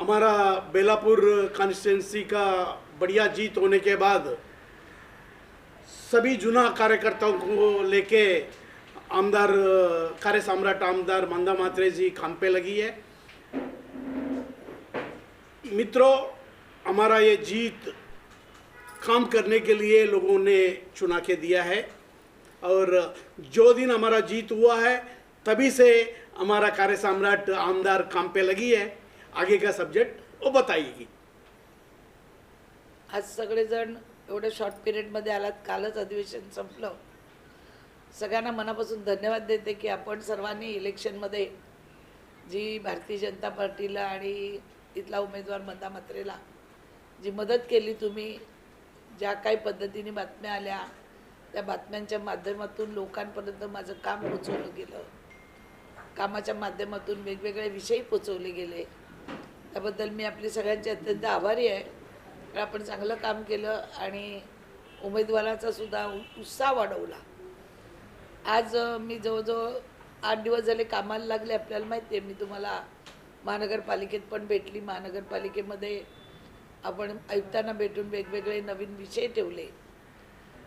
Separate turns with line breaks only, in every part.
हमारा बेलापुर कॉन्स्टिट्यूंसी का बढ़िया जीत होने के बाद सभी जुना कार्यकर्ताओं को लेके आमदार कार्य सम्राट आमदार मंदा मात्रे जी काम पे लगी है। मित्रों, हमारा ये जीत काम करने के लिए लोगों ने चुना के दिया है और जो दिन हमारा जीत हुआ है तभी से हमारा कार्य सम्राट आमदार काम पे लगी है। आगे का सब्जेक्ट वो बताएगी।
आज सगळेजण एवढ्या शॉर्ट पिरियडमध्ये आलात, कालच अधिवेशन संपलं। सगळ्यांना मनापासून धन्यवाद देते की आपण सर्वांनी इलेक्शनमध्ये जी भारतीय जनता पार्टीला आणि इथला उमेदवार मंदा मात्रेला जी मदत केली, तुम्ही ज्या काही पद्धतीने बातम्या आल्या त्या बातम्यांच्या माध्यमातून लोकांपर्यंत माझं काम पोचवलं गेलं, कामाच्या माध्यमातून वेगवेगळे विषय पोचवले गेले, त्याबद्दल मी आपली सगळ्यांची अत्यंत आभारी आहे। आपण चांगलं काम केलं आणि उमेदवाराचा सुद्धा उत्साह वाढवला। आज मी जवळजवळ 8 दिवस झाले कामाला लागले। आपल्याला माहिती आहे, मी तुम्हाला महानगरपालिकेत पण भेटली। महानगरपालिकेमध्ये आपण आयुक्तांना भेटून वेगवेगळे नवीन विषय ठेवले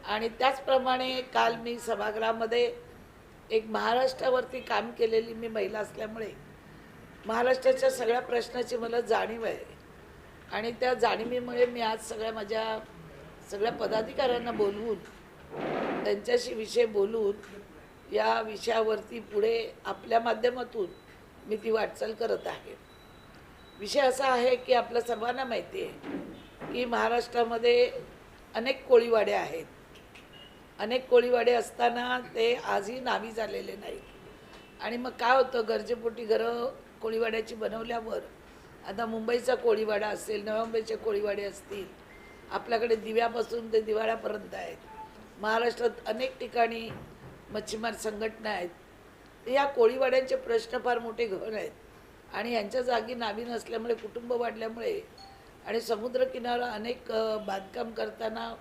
आणि त्याचप्रमाणे काल मी सभागृहामध्ये एक महाराष्ट्रावरती काम केलेली मी महिला असल्यामुळे महाराष्ट्राच्या सगळ्या प्रश्नाची मला जाणीव आहे आणि त्या जाणीवेमुळे मी आज माझ्या सगळ्या पदाधिकाऱ्यांना बोलवून त्यांच्याशी विषय बोलून या विषयावरती पुढे आपल्या माध्यमातून मी ती वाटचाल करत आहे। विषय असा आहे की आपल्या सर्वांना माहिती आहे की महाराष्ट्रामध्ये अनेक कोळीवाडे आहेत। अनेक कोळीवाडे असताना ते आजही नावी झालेले नाहीत आणि मग काय होतं, गरजेपोटी घरं कोळीवाड्याची बनवल्यावर आता मुंबईचा कोळीवाडा असेल, नवी मुंबईचे कोळीवाडे असतील, आपल्याकडे दिव्यापासून ते दिवाळ्यापर्यंत आहेत। महाराष्ट्रात अनेक ठिकाणी मच्छीमार संघटना आहेत। या कोळीवाड्यांचे प्रश्न फार मोठे गहन आहेत आणि यांच्या जागी नावी नसल्यामुळे, कुटुंब वाढल्यामुळे आणि समुद्रकिनारा अनेक बांधकाम करताना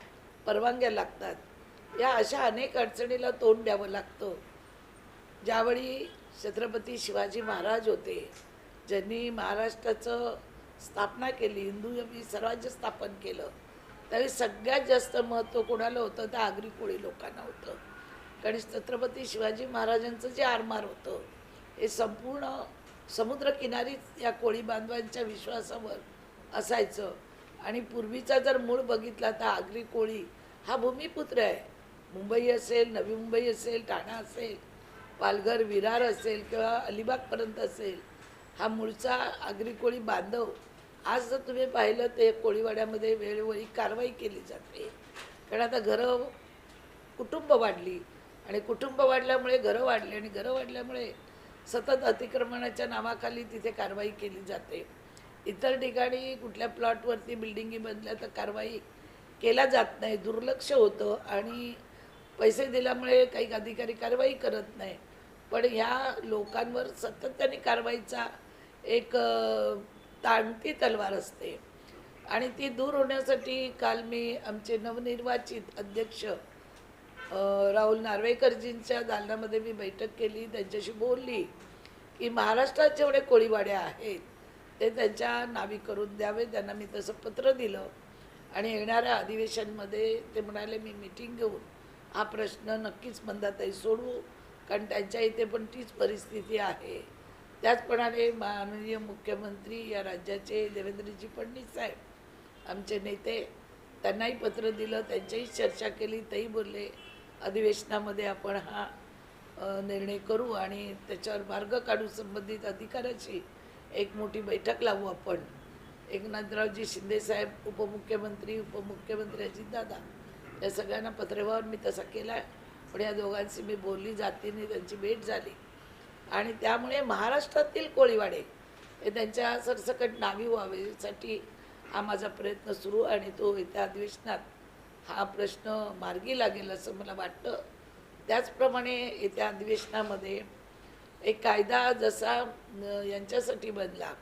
परवानग्या लागतात। या अशा अनेक अडचणीला तोंड द्यावं लागतं। ज्यावेळी छत्रपती शिवाजी महाराज होते, ज्यांनी महाराष्ट्राचं स्थापना केली, हिंदू स्वराज्य स्थापन केलं, त्यावेळी सगळ्यात जास्त महत्त्व कोणाला होतं, त्या आगरी कोळी लोकांना होतं। कारण छत्रपती शिवाजी महाराजांचं जे आरमार होतं हे संपूर्ण समुद्रकिनारीच या कोळी बांधवांच्या विश्वासावर असायचं आणि पूर्वीचा जर मूळ बघितला तर आगरी कोळी हा भूमिपुत्र आहे। मुंबई असेल, नवी मुंबई असेल, ठाणा असेल, पालघर, विरार असेल किंवा अलिबागपर्यंत असेल, हा मूळचा आगरी कोळी बांधव। आज जर तुम्ही पाहिलं ते कोळीवाड्यामध्ये वेळोवेळी कारवाई केली जाते, कारण आता घरं कुटुंब वाढली आणि कुटुंब वाढल्यामुळे घरं वाढली आणि घरं वाढल्यामुळे सतत अतिक्रमणाच्या नावाखाली तिथे कारवाई केली जाते। इतर ठिकाणी कुठल्या प्लॉटवरती बिल्डिंगी बनल्या तर कारवाई केल्या जात नाही, दुर्लक्ष होतं आणि पैसे दिल्यामुळे काही अधिकारी कारवाई करत नाही। पण ह्या लोकांवर सातत्याने कारवाईचा एक ताणती तलवार असते आणि ती दूर होण्यासाठी काल मी आमचे नवनिर्वाचित अध्यक्ष राहुल नार्वेकरजींच्या दालनामध्ये मी बैठक केली, त्यांच्याशी बोलली की महाराष्ट्रात जेवढे कोळीवाडे आहेत ते त्यांच्या नावी करून द्यावे। त्यांना मी तसं पत्र दिलं आणि येणाऱ्या अधिवेशनमध्ये ते म्हणाले मी मीटिंग घेऊन हा प्रश्न नक्कीच मंदाताई सोडवू, कारण त्यांच्या इथे पण तीच परिस्थिती आहे। त्याचप्रमाणे माननीय मुख्यमंत्री या राज्याचे देवेंद्रजी फडणवीस साहेब, आमचे नेते, त्यांनाही पत्र दिलं, त्यांच्याही चर्चा केली। तेही बोलले अधिवेशनामध्ये आपण हा निर्णय करू आणि त्याच्यावर मार्ग काढू। संबंधित अधिकाऱ्याची एक मोठी बैठक लावू आपण। एकनाथरावजी शिंदेसाहेब, उपमुख्यमंत्री अजितदादा, या सगळ्यांना पत्रव्यवहार मी तसा केला आहे, पण या दोघांशी मी बोलली, जातीने त्यांची भेट झाली आणि त्यामुळे महाराष्ट्रातील कोळीवाडे हे त्यांच्या सरसकट नावी व्हावेसाठी हा माझा प्रयत्न सुरू आणि तो येत्या अधिवेशनात हा प्रश्न मार्गी लागेल असं मला वाटतं। त्याचप्रमाणे येत्या अधिवेशनामध्ये एक कायदा जसा यांच्यासाठी बनला,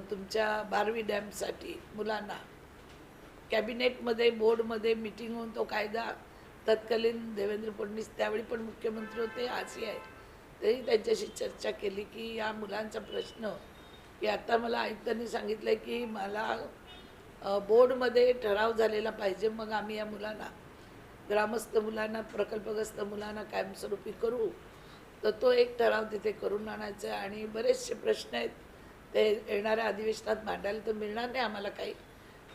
तुमच्या 12वी डॅमसाठी मुलांना, कॅबिनेटमध्ये बोर्डमध्ये मीटिंग होऊन तो कायदा तत्कालीन देवेंद्र फडणवीस त्यावेळी पण मुख्यमंत्री होते, आजही आहेत, तरी त्यांच्याशी चर्चा केली की या मुलांचा प्रश्न की आता मला आयुक्तांनी सांगितलं की मला बोर्डमध्ये ठराव झालेला पाहिजे, मग आम्ही या मुलांना ग्रामस्थ मुलांना प्रकल्पग्रस्त मुलांना कायमस्वरूपी करू. तर तो एक ठराव तिथे करून आणायचा आहे. आणि बरेचसे प्रश्न आहेत ते येणाऱ्या अधिवेशनात मांडायला तर मिळणार नाही आम्हाला काही,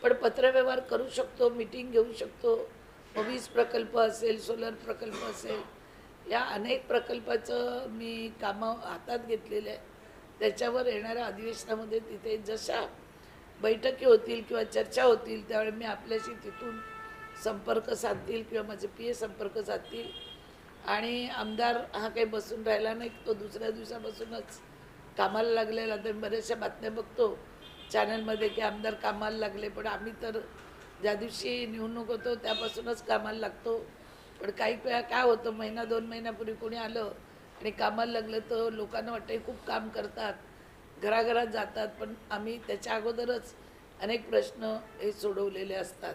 पण पत्रव्यवहार करू शकतो, मीटिंग घेऊ शकतो. मग वीज प्रकल्प असेल, सोलर प्रकल्प असेल, या अनेक प्रकल्पाचं मी कामं हातात घेतलेले आहे. त्याच्यावर येणाऱ्या अधिवेशनामध्ये तिथे जशा बैठकी होतील किंवा चर्चा होतील त्यावेळी मी आपल्याशी तिथून संपर्क साधतील किंवा माझे पी ए संपर्क साधतील. आणि आमदार हा काही बसून राहिला नाही, तो दुसऱ्या दिवसापासूनच कामाला लागलेला. तर बऱ्याचशा बातम्या बघतो चॅनलमध्ये की आमदार कामाला लागले, पण आम्ही तर ज्या दिवशी निवडणूक होतो त्यापासूनच कामाला लागतो. पण काही वेळा काय होतं, महिना 2 महिन्यापूर्वी कोणी आलं आणि कामाला लागलं तर लोकांना वाटतं खूप काम करतात, घराघरात जातात, पण आम्ही त्याच्या अगोदरच अनेक प्रश्न हे सोडवलेले असतात.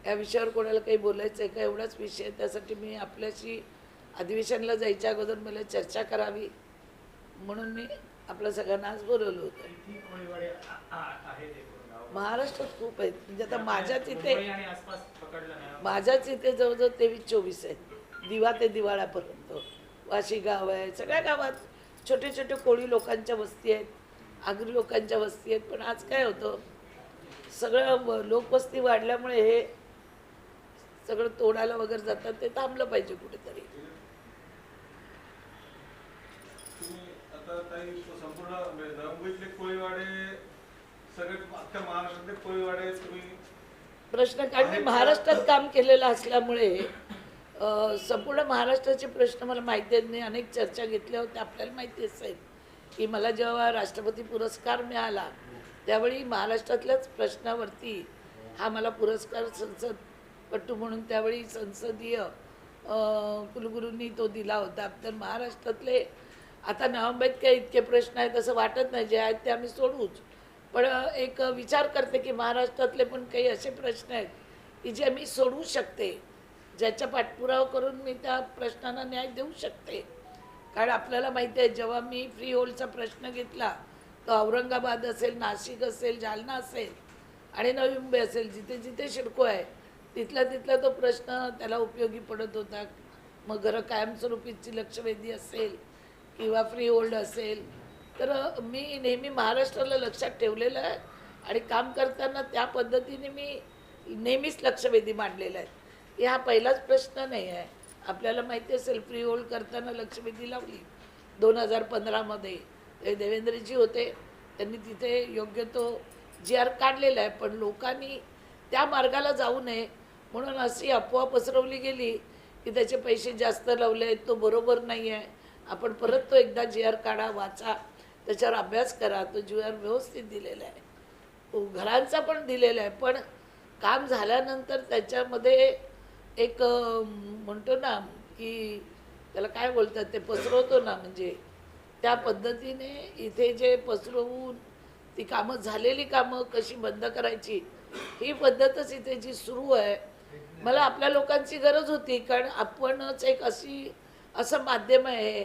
या विषयावर कोणाला काही बोलायचं आहे का, एवढाच विषय. त्यासाठी मी आपल्याशी अधिवेशनाला जायच्या अगोदर मला चर्चा करावी म्हणून मी आपल्या सगळ्यांना आज बोलवलं होतं. महाराष्ट्रात खूप आहेत. म्हणजे आता माझ्याच इथे जवळजवळ 23-24 आहेत, दिवा ते दिवाळापर्यंत. वाशी गाव आहे, सगळ्या गावात छोटे छोटे कोळी लोकांच्या वस्ती आहेत, आगरी लोकांच्या वस्ती आहेत. पण आज काय होतं, सगळं लोकवस्ती वाढल्यामुळे हे सगळं तोडायला वगैरे जातात, ते थांबलं पाहिजे कुठेतरी.
संपूर्ण मुंबईतले कोळीवाडे सगळे अख्ख्या महाराष्ट्रातले कोळीवाडे तुम्ही
प्रश्न, कारण मी महाराष्ट्रात काम केलेलं असल्यामुळे संपूर्ण महाराष्ट्राचे प्रश्न मला माहिती आहेत. मी अनेक चर्चा घेतल्या होत्या. आपल्याला माहिती असेल की मला जेव्हा राष्ट्रपती पुरस्कार मिळाला त्यावेळी महाराष्ट्रातल्याच प्रश्नावरती हा मला पुरस्कार संसदपटू म्हणून त्यावेळी संसदीय कुलगुरूंनी तो दिला होता. तर महाराष्ट्रातले आता नवंबरीत काही इतके प्रश्न आहेत असं वाटत नाही, जे आहेत ते आम्ही सोडवूच. पण एक विचार करते की महाराष्ट्रातले पण काही असे प्रश्न आहेत की जे मी सोडवू शकते, ज्याचा पाठपुरावा करून मी त्या प्रश्नांना न्याय देऊ शकते. कारण आपल्याला माहिती आहे, जेव्हा मी फ्री होल्डचा प्रश्न घेतला तो औरंगाबाद असेल, नाशिक असेल, जालना असेल आणि नवी मुंबई असेल, जिथे जिथे शिडको आहे तिथला तो प्रश्न त्याला उपयोगी पडत होता. मग घरं कायमस्वरूपीची लक्षवेधी असेल किंवा फ्री होल्ड असेल, तर मी नेहमी महाराष्ट्राला लक्षात ठेवलेलं आहे आणि काम करताना त्या पद्धतीने मी नेहमीच लक्षवेधी मांडलेलं आहे. हा पहिलाच प्रश्न नाही आहे. आपल्याला माहिती असेल, फ्री होल्ड करताना लक्षवेधी लावली 2015मध्ये. ते देवेंद्रजी होते, त्यांनी तिथे योग्य तो GR काढलेला आहे. पण लोकांनी त्या मार्गाला जाऊ नये म्हणून अशी अफवा पसरवली गेली की त्याचे पैसे जास्त लावले आहेत, तो बरोबर नाही आहे. आपण परत तो एकदा GR काढा, वाचा, त्याच्यावर अभ्यास करा. तो GR व्यवस्थित दिलेला आहे, घरांचा पण दिलेला आहे. पण काम झाल्यानंतर त्याच्यामध्ये एक म्हणतो ना की त्याला काय बोलतात, ते पसरवतो ना, म्हणजे त्या पद्धतीने इथे जे पसरवून ती कामं, झालेली कामं कशी बंद करायची, ही पद्धतच इथे जी सुरू आहे. मला आपल्या लोकांची गरज होती, कारण आपणच एक असं माध्यम आहे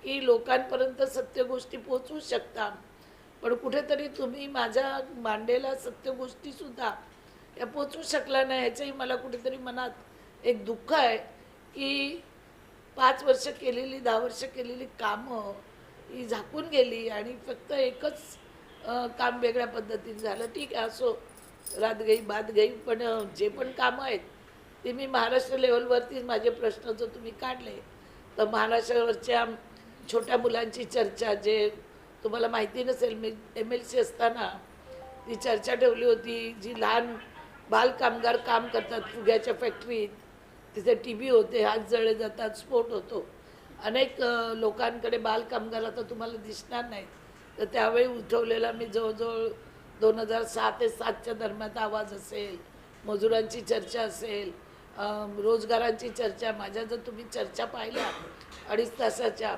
की लोकांपर्यंत सत्य गोष्टी पोचवू शकता. पण कुठेतरी तुम्ही माझ्या मांडलेल्या सत्य गोष्टीसुद्धा या पोचवू शकला नाही, ह्याचंही मला कुठेतरी मनात एक दुःख आहे की 5 वर्ष केलेली, 10 वर्ष केलेली कामं ही झाकून गेली आणि फक्त एकच काम वेगळ्या पद्धतीने झालं. ठीक आहे, असो, रात गई बात गई. पण जे पण कामं आहेत ते मी महाराष्ट्र लेवलवरतीच, माझे प्रश्न जर तुम्ही काढले तर महाराष्ट्रावरच्या छोट्या मुलांची चर्चा, जे तुम्हाला माहिती नसेल, मी MLC असताना ती चर्चा ठेवली होती. जी लहान बाल कामगार काम करतात फुग्याच्या फॅक्टरीत, तिथे TB होते, हात जळले जातात, स्फोट होतो. अनेक लोकांकडे बाल कामगार आता तुम्हाला दिसणार नाहीत. तर त्यावेळी उठवलेला मी जवळजवळ 2006 ते 2007च्या दरम्यान आवाज असेल, मजुरांची चर्चा असेल, रोजगारांची चर्चा, माझ्या जर तुम्ही चर्चा पाहिल्या 2.5 तासाच्या,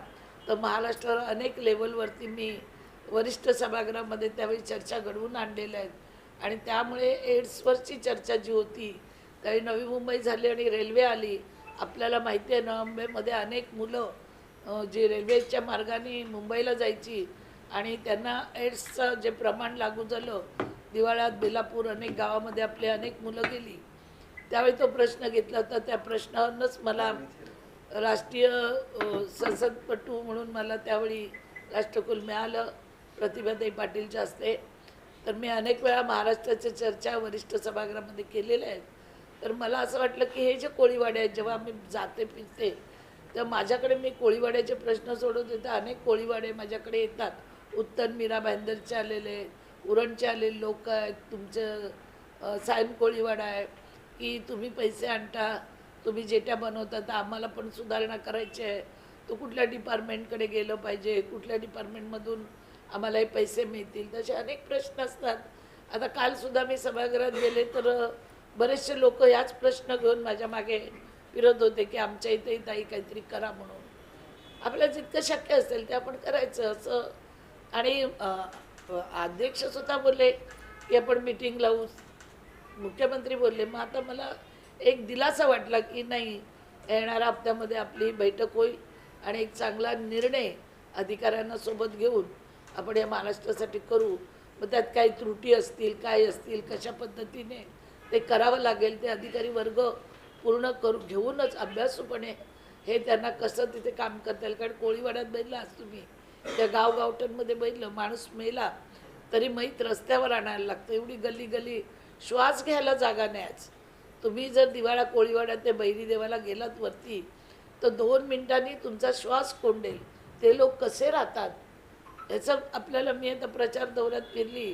तर महाराष्ट्रावर अनेक लेवलवरती मी वरिष्ठ सभागृहामध्ये त्यावेळी चर्चा घडवून आणलेल्या आहेत. आणि त्यामुळे एड्सवरची चर्चा जी होती, त्यावेळी नवी मुंबई झाली आणि रेल्वे आली. आपल्याला माहिती आहे, नवी मुंबईमध्ये अनेक मुलं जी रेल्वेच्या मार्गाने मुंबईला जायची, आणि त्यांना एड्सचं जे प्रमाण लागू झालं, दिवाळ्यात बेलापूर अनेक गावामध्ये आपली अनेक मुलं गेली, त्यावेळी तो प्रश्न घेतला होता. त्या प्रश्नावरूनच मला राष्ट्रीय संसदपटू म्हणून मला त्यावेळी राष्ट्रकुल मिळालं प्रतिभाताई पाटीलच्या हस्ते. तर मी अनेक वेळा महाराष्ट्राच्या चर्चा वरिष्ठ सभागृहामध्ये केलेल्या आहेत. तर मला असं वाटलं की हे जे कोळीवाडे आहेत, जेव्हा मी जाते फिरते तर माझ्याकडे मी कोळीवाड्याचे प्रश्न सोडवते, तर अनेक कोळीवाडे माझ्याकडे येतात. उत्तर मीरा भाईंदरचे आलेले, उरणचे आलेले लोक आहेत, तुमचं सायन कोळीवाडा आहे की तुम्ही पैसे आणता, तुम्ही जेट्या बनवता, तर आम्हाला पण सुधारणा करायची आहे, तो कुठल्या डिपार्टमेंटकडे गेलं पाहिजे, कुठल्या डिपार्टमेंटमधून आम्हाला हे पैसे मिळतील, तसे अनेक प्रश्न असतात. आता कालसुद्धा मी सभागृहात गेले तर बरेचसे लोक याच प्रश्न घेऊन माझ्या मागे फिरत होते की आमच्या इथेही ताई काहीतरी करा म्हणून. आपल्याला जितकं शक्य असेल ते आपण करायचं असं. आणि अध्यक्षसुद्धा बोलले की आपण मीटिंग लावू, मुख्यमंत्री बोलले. मग आता मला एक दिलासा वाटला की नाही, येणाऱ्या हप्त्यामध्ये आपली बैठक होईल आणि एक चांगला निर्णय अधिकाऱ्यांना सोबत घेऊन आपण या महाराष्ट्रासाठी करू. मग त्यात काही त्रुटी असतील, काय असतील, कशा पद्धतीने ते करावं लागेल, ते अधिकारी वर्ग पूर्ण घेऊनच अभ्यासूपणे हे त्यांना कसं तिथे काम करता येईल. कारण कोळीवाड्यात बघितलं आज तुम्ही, त्या गावगावठणमध्ये बघितलं, माणूस मेला तरी मैत रस्त्यावर आणायला लागतं. एवढी गल्ली गल्ली श्वास घ्यायला जागा नाही. आज तुम्ही जर दिवाळा कोळीवाड्यात ते बैरी देवाला गेलात वरती, तर 2 मिनिटांनी तुमचा श्वास कोंडेल. ते लोक कसे राहतात याचं आपल्याला, मी आता प्रचार दौऱ्यात फिरली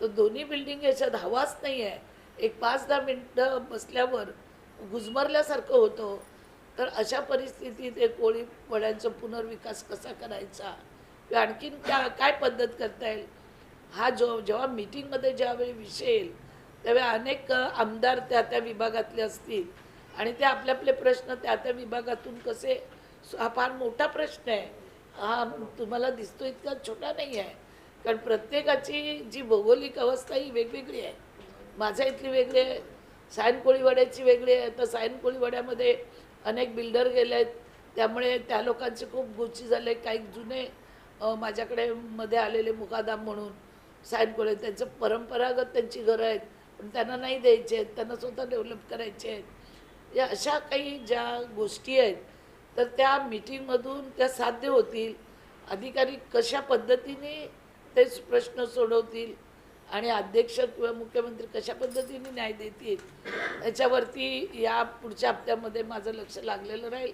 तर दोन्ही बिल्डिंग याच्यात हवाच नाही आहे. एक 5-10 मिनटं बसल्यावर गुजमरल्यासारखं होतं. तर अशा परिस्थितीत हे कोळीवाड्यांचा पुनर्विकास कसा करायचा किंवा आणखीन काय पद्धत करता येईल, हा जेव्हा मीटिंगमध्ये ज्यावेळी विषय येईल त्यावेळी अनेक आमदार त्या विभागातले असतील आणि ते आपले आपले प्रश्न त्या विभागातून कसे, हा फार मोठा प्रश्न आहे. हा तुम्हाला दिसतो इतका छोटा नाही आहे. कारण प्रत्येकाची जी भौगोलिक अवस्था ही वेगवेगळी आहे. माझ्या इथली वेगळी आहे, सायन कोळीवाड्याची वेगळी आहे. तर सायन कोळीवाड्यामध्ये अनेक बिल्डर गेले आहेत, त्यामुळे त्या लोकांचे खूप गोची झाले. काही जुने माझ्याकडे मध्ये आलेले मुकादाम म्हणून सायन कोळी, त्यांचं परंपरागत त्यांची घरं आहेत, पण त्यांना नाही द्यायचे आहेत, त्यांना स्वतः डेव्हलप करायचे आहेत. या अशा काही ज्या गोष्टी आहेत तर त्या मीटिंगमधून त्या साध्य होतील. अधिकारी कशा पद्धतीने ते प्रश्न सोडवतील आणि अध्यक्ष किंवा मुख्यमंत्री कशा पद्धतीने न्याय देतील याच्यावरती या पुढच्या हप्त्यामध्ये माझं लक्ष लागलेलं राहील.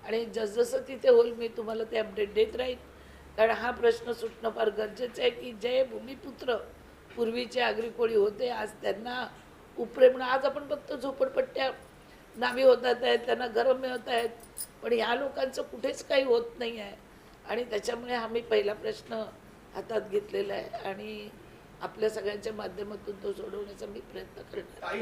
आणि जसजसं तिथे होईल मी तुम्हाला ते अपडेट देत राहील. कारण हा प्रश्न सुटणं फार गरजेचं आहे की जे भूमिपुत्र पूर्वीचे आगरी कोळी होते, आज त्यांना उपरे आज आपण फक्त झोपडपट्ट्या नावी होतात आहेत, त्यांना घरं मिळत आहेत, पण ह्या लोकांचं कुठेच काही होत नाही आहे. आणि त्याच्यामुळे हा मी पहिला प्रश्न हातात घेतलेला आहे आणि आपल्या सगळ्यांच्या माध्यमातून तो सोडवण्याचा मी प्रयत्न करणार.